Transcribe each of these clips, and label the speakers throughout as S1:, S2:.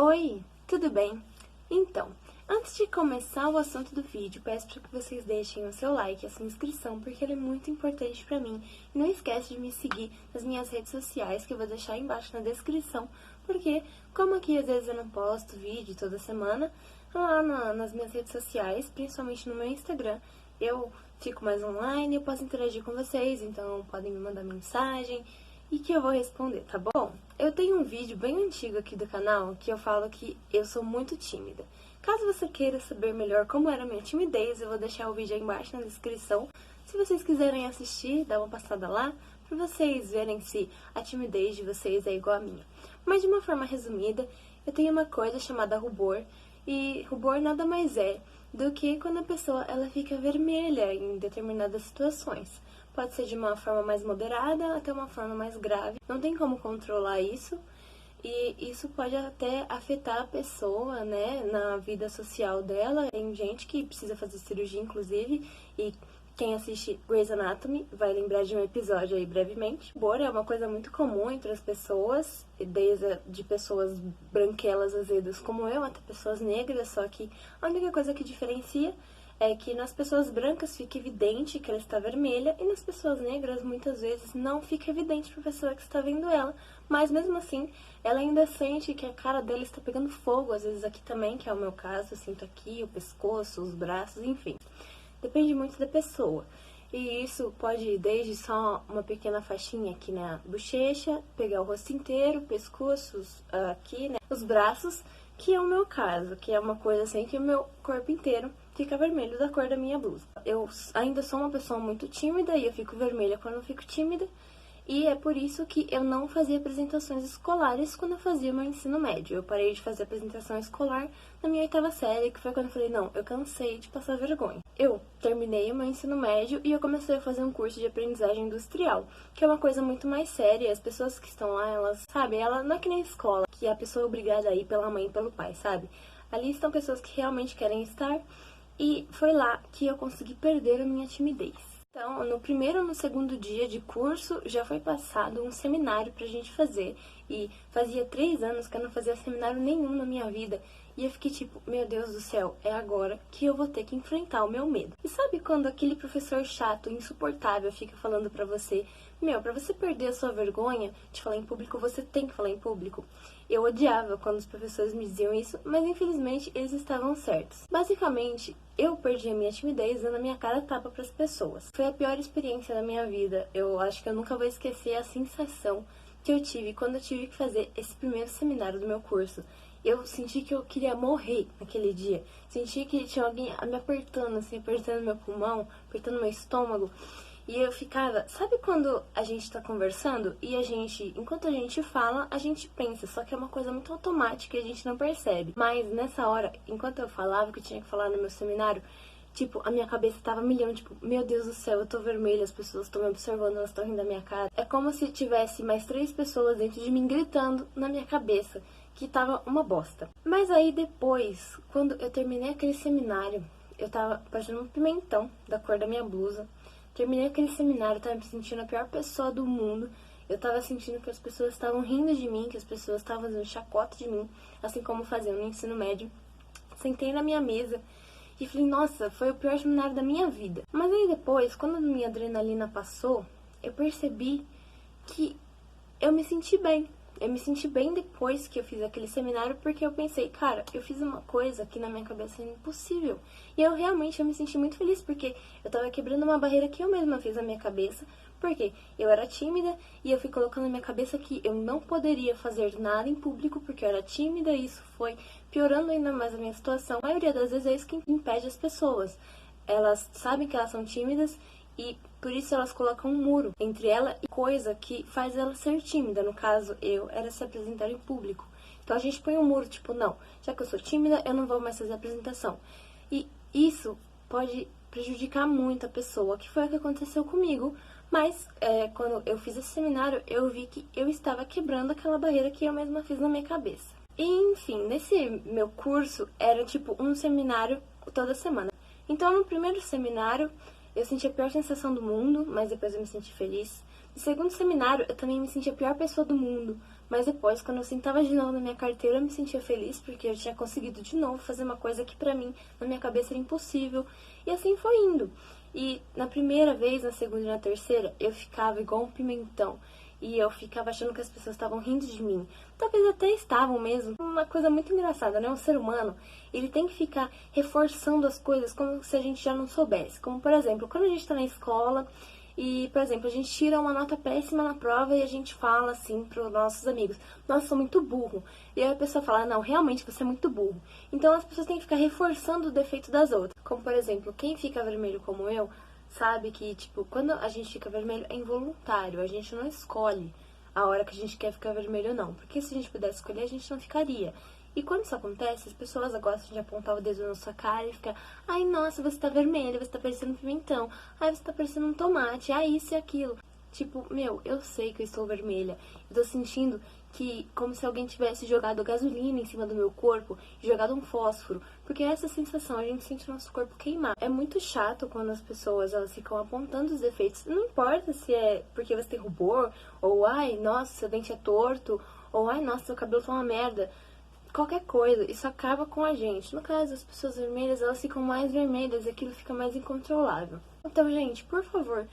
S1: Oi, tudo bem? Então, antes de começar o assunto do vídeo, peço para que vocês deixem o seu like e a sua inscrição, porque ele é muito importante para mim. E não esquece de me seguir nas minhas redes sociais, que eu vou deixar aí embaixo na descrição, porque como aqui às vezes eu não posto vídeo toda semana, lá nas minhas redes sociais, principalmente no meu Instagram, eu fico mais online, eu posso interagir com vocês, então podem me mandar mensagem e que eu vou responder, tá bom? Eu tenho um vídeo bem antigo aqui do canal que eu falo que eu sou muito tímida. Caso você queira saber melhor como era a minha timidez, eu vou deixar o vídeo aí embaixo na descrição. Se vocês quiserem assistir, dá uma passada lá para vocês verem se a timidez de vocês é igual a minha. Mas de uma forma resumida, eu tenho uma coisa chamada rubor, e rubor nada mais é do que quando a pessoa ela fica vermelha em determinadas situações. Pode ser de uma forma mais moderada até uma forma mais grave. Não tem como controlar isso. E isso pode até afetar a pessoa, né, na vida social dela. Tem gente que precisa fazer cirurgia, inclusive, e quem assiste Grey's Anatomy vai lembrar de um episódio aí brevemente. Rubor é uma coisa muito comum entre as pessoas, desde de pessoas branquelas, azedas como eu, até pessoas negras, só que a única coisa que diferencia é que nas pessoas brancas fica evidente que ela está vermelha e nas pessoas negras muitas vezes não fica evidente para a pessoa que está vendo ela, mas mesmo assim ela ainda sente que a cara dela está pegando fogo, às vezes aqui também, que é o meu caso, eu sinto aqui o pescoço, os braços, enfim. Depende muito da pessoa. E isso pode ir desde só uma pequena faixinha aqui na bochecha, pegar o rosto inteiro, pescoços aqui, né, os braços, que é o meu caso, que é uma coisa assim que o meu corpo inteiro fica vermelho da cor da minha blusa. Eu ainda sou uma pessoa muito tímida e eu fico vermelha quando eu fico tímida. E é por isso que eu não fazia apresentações escolares quando eu fazia meu ensino médio. Eu parei de fazer apresentação escolar na minha 8ª série, que foi quando eu falei, não, eu cansei de passar vergonha. Eu terminei o meu ensino médio e eu comecei a fazer um curso de aprendizagem industrial, que é uma coisa muito mais séria. As pessoas que estão lá, elas, sabe, ela não é que nem escola, que a pessoa é obrigada a ir pela mãe e pelo pai, sabe? Ali estão pessoas que realmente querem estar e foi lá que eu consegui perder a minha timidez. Então, no primeiro ou no segundo dia de curso, já foi passado um seminário pra gente fazer. E fazia 3 anos que eu não fazia seminário nenhum na minha vida. E eu fiquei tipo, meu Deus do céu, é agora que eu vou ter que enfrentar o meu medo. E sabe quando aquele professor chato, insuportável, fica falando pra você, pra você perder a sua vergonha de falar em público, você tem que falar em público? Eu odiava quando os professores me diziam isso, mas infelizmente eles estavam certos. Basicamente, eu perdi a minha timidez dando a minha cara a tapa para as pessoas. Foi a pior experiência da minha vida. Eu acho que eu nunca vou esquecer a sensação que eu tive quando eu tive que fazer esse primeiro seminário do meu curso. Eu senti que eu queria morrer naquele dia. Senti que tinha alguém me apertando, assim, apertando meu pulmão, apertando meu estômago. E eu ficava, sabe quando a gente tá conversando e enquanto a gente fala, a gente pensa, só que é uma coisa muito automática e a gente não percebe. Mas nessa hora, enquanto eu falava que eu tinha que falar no meu seminário, tipo, a minha cabeça tava milhão, tipo, meu Deus do céu, eu tô vermelha, as pessoas estão me observando, elas estão rindo da minha cara. É como se tivesse mais 3 pessoas dentro de mim gritando na minha cabeça, que tava uma bosta. Mas aí depois, quando eu terminei aquele seminário, eu tava parecendo um pimentão da cor da minha blusa. Terminei aquele seminário, eu tava me sentindo a pior pessoa do mundo. Eu tava sentindo que as pessoas estavam rindo de mim, que as pessoas estavam fazendo chacota de mim, assim como faziam no ensino médio. Sentei na minha mesa e falei, nossa, foi o pior seminário da minha vida. Mas aí depois, quando a minha adrenalina passou, eu percebi que eu me senti bem. Eu me senti bem depois que eu fiz aquele seminário, porque eu pensei, cara, eu fiz uma coisa que na minha cabeça era impossível. E eu me senti muito feliz, porque eu tava quebrando uma barreira que eu mesma fiz na minha cabeça, porque eu era tímida e eu fui colocando na minha cabeça que eu não poderia fazer nada em público porque eu era tímida, e isso foi piorando ainda mais a minha situação. A maioria das vezes é isso que impede as pessoas. Elas sabem que elas são tímidas e por isso elas colocam um muro entre ela e coisa que faz ela ser tímida. No caso, era se apresentar em público. Então a gente põe um muro, tipo, não, já que eu sou tímida, eu não vou mais fazer apresentação. E isso pode prejudicar muito a pessoa, que foi o que aconteceu comigo. Mas quando eu fiz esse seminário, eu vi que eu estava quebrando aquela barreira que eu mesma fiz na minha cabeça. E, enfim, nesse meu curso era tipo um seminário toda semana. Então no primeiro seminário eu senti a pior sensação do mundo, mas depois eu me senti feliz. No segundo seminário, eu também me senti a pior pessoa do mundo, Mas depois, quando eu sentava de novo na minha carteira, eu me sentia feliz porque eu tinha conseguido de novo fazer uma coisa que pra mim, na minha cabeça, era impossível. E assim foi indo. E na primeira vez, na segunda e na terceira, eu ficava igual um pimentão. E eu ficava achando que as pessoas estavam rindo de mim. Talvez até estavam mesmo. Uma coisa muito engraçada, né? Um ser humano, ele tem que ficar reforçando as coisas como se a gente já não soubesse. Como, por exemplo, quando a gente tá na escola e, por exemplo, a gente tira uma nota péssima na prova e a gente fala assim pros nossos amigos: nossa, eu sou muito burro. E aí a pessoa fala: não, realmente você é muito burro. Então as pessoas têm que ficar reforçando o defeito das outras. Como, por exemplo, quem fica vermelho como eu, sabe que, tipo, quando a gente fica vermelho é involuntário, a gente não escolhe a hora que a gente quer ficar vermelho ou não. Porque se a gente pudesse escolher, a gente não ficaria. E quando isso acontece, as pessoas gostam de apontar o dedo na sua cara e ficar: ai, nossa, você tá vermelho, você tá parecendo um pimentão, ai, você tá parecendo um tomate, ai, isso e aquilo. Tipo, meu, eu sei que eu estou vermelha. Eu tô sentindo que como se alguém tivesse jogado gasolina em cima do meu corpo e jogado um fósforo. Porque é essa sensação, a gente sente o nosso corpo queimar. É muito chato quando as pessoas, elas ficam apontando os defeitos. Não importa se é porque você tem rubor, ou ai, nossa, seu dente é torto, ou ai, nossa, seu cabelo tá uma merda. Qualquer coisa, isso acaba com a gente. No caso, as pessoas vermelhas, elas ficam mais vermelhas e aquilo fica mais incontrolável. Então, gente, por favor,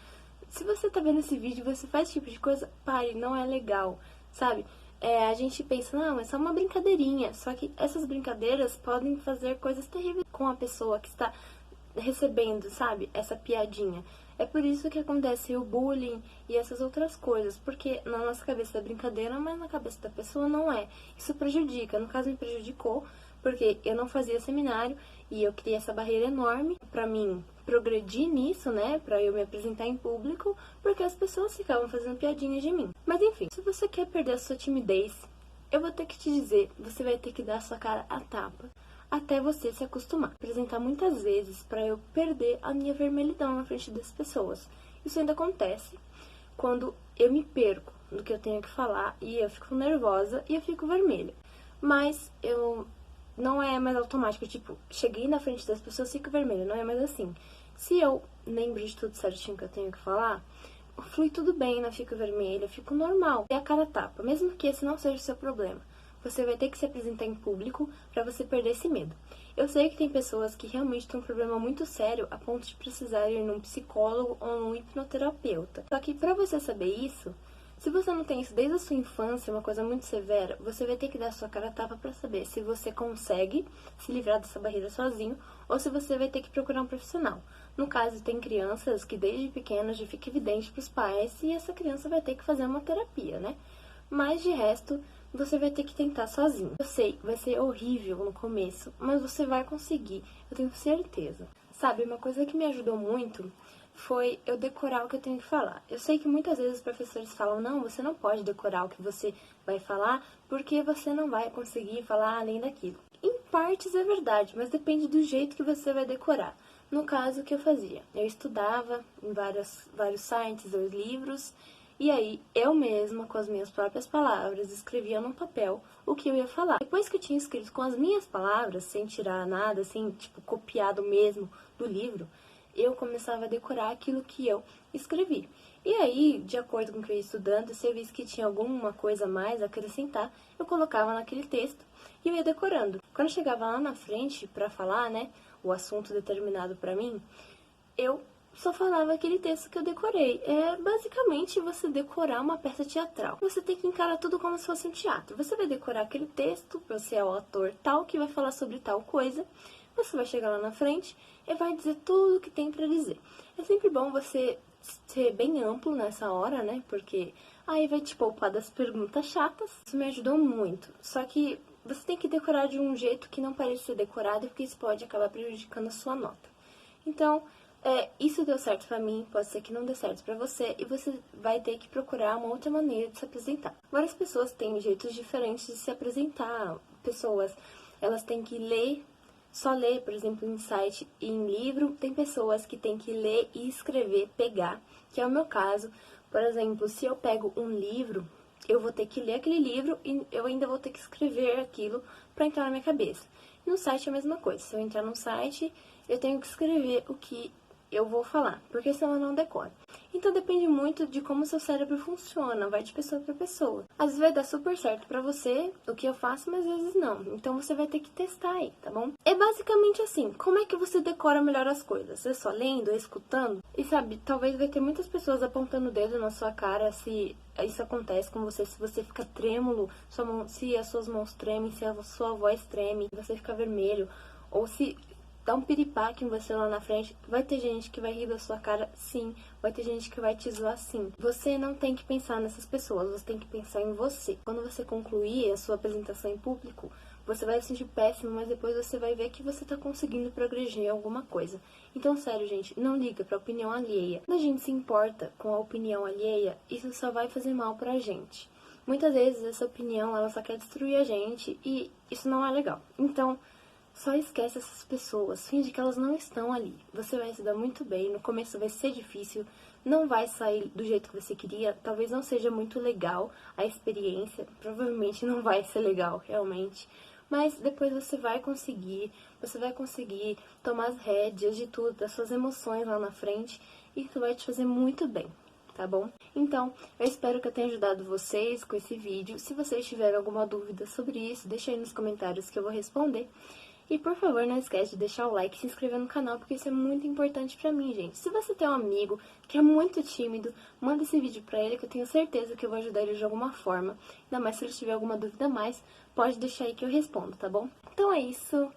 S1: se você tá vendo esse vídeo e você faz esse tipo de coisa, pare, não é legal, sabe? A gente pensa: não, é só uma brincadeirinha. Só que essas brincadeiras podem fazer coisas terríveis com a pessoa que está recebendo, sabe? Essa piadinha. É por isso que acontece o bullying e essas outras coisas. Porque na nossa cabeça é brincadeira, mas na cabeça da pessoa não é. Isso prejudica. No caso, me prejudicou, porque eu não fazia seminário e eu criei essa barreira enorme pra mim progredir nisso, né? Pra eu me apresentar em público, porque as pessoas ficavam fazendo piadinhas de mim. Mas enfim, se você quer perder a sua timidez, eu vou ter que te dizer, você vai ter que dar a sua cara a tapa até você se acostumar. Apresentar muitas vezes pra eu perder a minha vermelhidão na frente das pessoas. Isso ainda acontece quando eu me perco no que eu tenho que falar e eu fico nervosa e eu fico vermelha. Mas eu não é mais automático, tipo, cheguei na frente das pessoas e fico vermelha, não é mais assim. Se eu lembro de tudo certinho que eu tenho que falar, flui tudo bem, não fico vermelha, fico normal. E a cara tapa, mesmo que esse não seja o seu problema. Você vai ter que se apresentar em público pra você perder esse medo. Eu sei que tem pessoas que realmente têm um problema muito sério a ponto de precisar ir num psicólogo ou num hipnoterapeuta. Só que pra você saber isso, se você não tem isso desde a sua infância, uma coisa muito severa, você vai ter que dar a sua cara a tapa pra saber se você consegue se livrar dessa barreira sozinho ou se você vai ter que procurar um profissional. No caso, tem crianças que desde pequenas já fica evidente pros pais e essa criança vai ter que fazer uma terapia, né? Mas de resto, você vai ter que tentar sozinho. Eu sei, vai ser horrível no começo, mas você vai conseguir, eu tenho certeza. Sabe, uma coisa que me ajudou muito foi eu decorar o que eu tenho que falar. Eu sei que muitas vezes os professores falam: não, você não pode decorar o que você vai falar, porque você não vai conseguir falar além daquilo. Em partes é verdade, mas depende do jeito que você vai decorar. No caso, o que eu fazia? Eu estudava em vários sites ou livros, e aí eu mesma, com as minhas próprias palavras, escrevia num papel o que eu ia falar. Depois que eu tinha escrito com as minhas palavras, sem tirar nada, assim, tipo, copiado mesmo do livro, eu começava a decorar aquilo que eu escrevi. E aí, de acordo com o que eu ia estudando, se eu visse que tinha alguma coisa a mais a acrescentar, eu colocava naquele texto e eu ia decorando. Quando eu chegava lá na frente para falar, né, o assunto determinado para mim, eu só falava aquele texto que eu decorei. É basicamente você decorar uma peça teatral. Você tem que encarar tudo como se fosse um teatro. Você vai decorar aquele texto, você é o ator tal, que vai falar sobre tal coisa. Você vai chegar lá na frente e vai dizer tudo o que tem pra dizer. É sempre bom você ser bem amplo nessa hora, né? Porque aí vai te poupar das perguntas chatas. Isso me ajudou muito. Só que você tem que decorar de um jeito que não pareça ser decorado, porque isso pode acabar prejudicando a sua nota. Então, isso deu certo pra mim, pode ser que não dê certo pra você, e você vai ter que procurar uma outra maneira de se apresentar. Várias pessoas têm jeitos diferentes de se apresentar. Pessoas, elas têm que ler, só ler, por exemplo, em site e em livro. Tem pessoas que têm que ler e escrever, pegar, que é o meu caso. Por exemplo, se eu pego um livro, eu vou ter que ler aquele livro e eu ainda vou ter que escrever aquilo pra entrar na minha cabeça. No site é a mesma coisa. Se eu entrar no site, eu tenho que escrever o que eu vou falar, porque senão eu não decoro. Então depende muito de como seu cérebro funciona, vai de pessoa para pessoa. Às vezes vai dar super certo pra você o que eu faço, mas às vezes não. Então você vai ter que testar aí, tá bom? É basicamente assim, como é que você decora melhor as coisas? É só lendo, é escutando? E sabe, talvez vai ter muitas pessoas apontando o dedo na sua cara se isso acontece com você, se você fica trêmulo, se as suas mãos tremem, se a sua voz treme, se você fica vermelho, ou se dá um piripaque em você lá na frente, vai ter gente que vai rir da sua cara, sim. Vai ter gente que vai te zoar, sim. Você não tem que pensar nessas pessoas, você tem que pensar em você. Quando você concluir a sua apresentação em público, você vai se sentir péssimo, mas depois você vai ver que você tá conseguindo progredir em alguma coisa. Então, sério, gente, não liga pra opinião alheia. Quando a gente se importa com a opinião alheia, isso só vai fazer mal pra gente. Muitas vezes essa opinião, ela só quer destruir a gente e isso não é legal. Então, só esquece essas pessoas, finge que elas não estão ali. Você vai se dar muito bem, no começo vai ser difícil, não vai sair do jeito que você queria, talvez não seja muito legal a experiência, provavelmente não vai ser legal, realmente. Mas depois você vai conseguir tomar as rédeas de tudo, das suas emoções lá na frente, e isso vai te fazer muito bem, tá bom? Então, eu espero que eu tenha ajudado vocês com esse vídeo. Se vocês tiverem alguma dúvida sobre isso, deixa aí nos comentários que eu vou responder. E por favor, não esquece de deixar o like e se inscrever no canal, porque isso é muito importante pra mim, gente. Se você tem um amigo que é muito tímido, manda esse vídeo pra ele, que eu tenho certeza que eu vou ajudar ele de alguma forma. Ainda mais se ele tiver alguma dúvida a mais, pode deixar aí que eu respondo, tá bom? Então é isso.